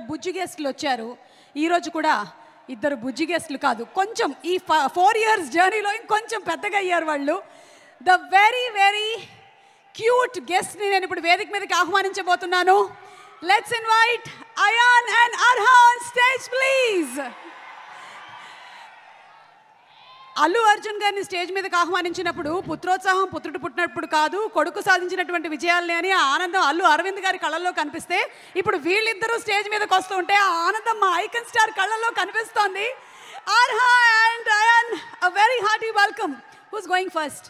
బుజ్జి గెస్ట్లు వచ్చారు. ఈరోజు కూడా ఇద్దరు బుజ్జి గెస్ట్లు కాదు, కొంచెం ఈ 4 years జర్నీలో ఇంకొంచెం పెద్దగా అయ్యారు వాళ్ళు. ద వెరీ వెరీ క్యూట్ గెస్ట్ని నేను ఇప్పుడు వేదిక మీదకి ఆహ్వానించబోతున్నాను. Let's invite Ayaan and Arha on stage please. Allu Arjun గారిని స్టేజ్ మీదకి ఆహ్వానించినప్పుడు పుత్రోత్సాహం పుత్రుడు పుట్టినప్పుడు కాదు, కొడుకు సాధించినటువంటి విజయాలని అని ఆ ఆనందం అల్లు అరవింద్ గారి కళ్ళల్లో కనిపిస్తే, ఇప్పుడు వీళ్ళిద్దరూ స్టేజ్ మీదకి వస్తూ ఉంటే ఆ ఆనందం మా ఐకన్ స్టార్ కళ్ళల్లో కనిపిస్తోంది. Arha and Ayaan, a very hearty welcome. Who's going first?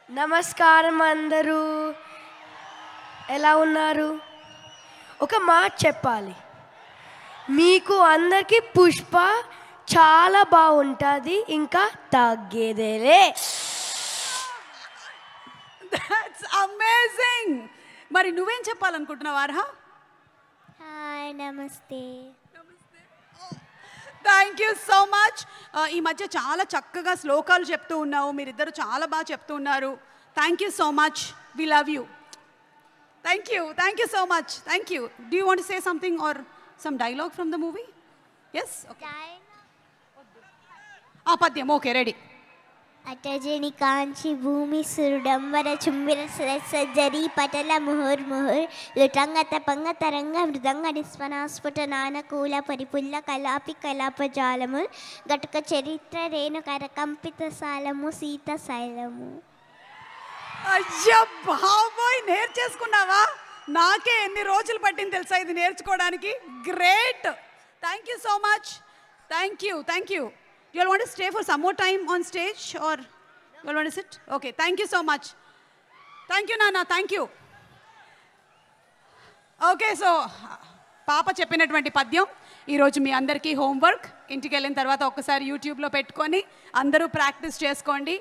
నమస్కారం అందరూ, ఎలా ఉన్నారు? ఒక మాట చెప్పాలి, మీకు అందరికీ పుష్ప చాలా బాగుంటుంది, ఇంకా తగ్గేదేలే. That's amazing. మరి నువ్వేం చెప్పాలనుకుంటున్నావు అర్హా? హాయ్, నమస్తే. Thank you so much. ఈ మధ్య చాలా చక్కగా శ్లోకాలు చెప్తూ ఉన్నావు, మీరిద్దరు చాలా బాగా చెప్తూ ఉన్నారు. Thank you so much, we love you. Thank you so much. Thank you. Do you want to say something or some dialogue from the movie? Yes, పద్యం. Okay, ready. అటజని కాంచి భూమి సురుడంబర చుంబిర సజ్జరి పటల ముహుర్ ముహుర్ లుటంగ తపంగ తరంగ మృదంగ నిస్వనాస్ఫుట నానకూల పరిపుల్ల కలాపి కలాపజాలము గటుక చరిత్ర రేణు కరకంపిత సాలము సీత శైలము. అయ్యా బాబోయ్, నేర్చేసుకున్నావా? నాకే ఎన్ని రోజులు పట్టింది తెలుసా ఇది నేర్చుకోవడానికి. Great. Thank you so much. Thank you. You all want to stay for some more time on stage or you all want to sit? Okay, thank you so much. Thank you Nana, thank you. Okay, so పాప చెప్పినటువంటి పద్యం ఈరోజు మీ అందరికీ homework. ఇంటికి వెళ్ళిన తర్వాత ఒక్కసారి యూట్యూబ్లో పెట్టుకొని అందరూ ప్రాక్టీస్ చేసుకోండి.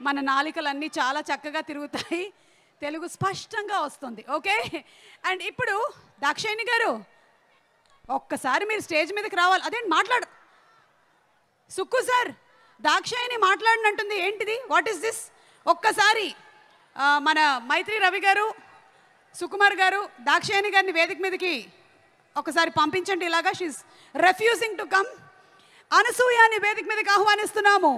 మన నాలికలన్నీ చాలా చక్కగా తిరుగుతాయి, తెలుగు స్పష్టంగా వస్తుంది. ఓకే, అండ్ ఇప్పుడు దాక్షాయిని గారు ఒక్కసారి మీరు స్టేజ్ మీదకి రావాలి. అదేంటి మాట్లాడు సుక్కు సార్, దాక్షాయిని మాట్లాడినట్టుంది, ఏంటిది? What is this? ఒక్కసారి మన మైత్రి రవి గారు, సుకుమార్ గారు దాక్షాయిని గారిని వేదిక మీదకి ఒకసారి పంపించండి. ఇలాగా షీఈస్ రెఫ్యూజింగ్ టు కమ్. అనసూయాని వేదిక మీదకి ఆహ్వానిస్తున్నాము.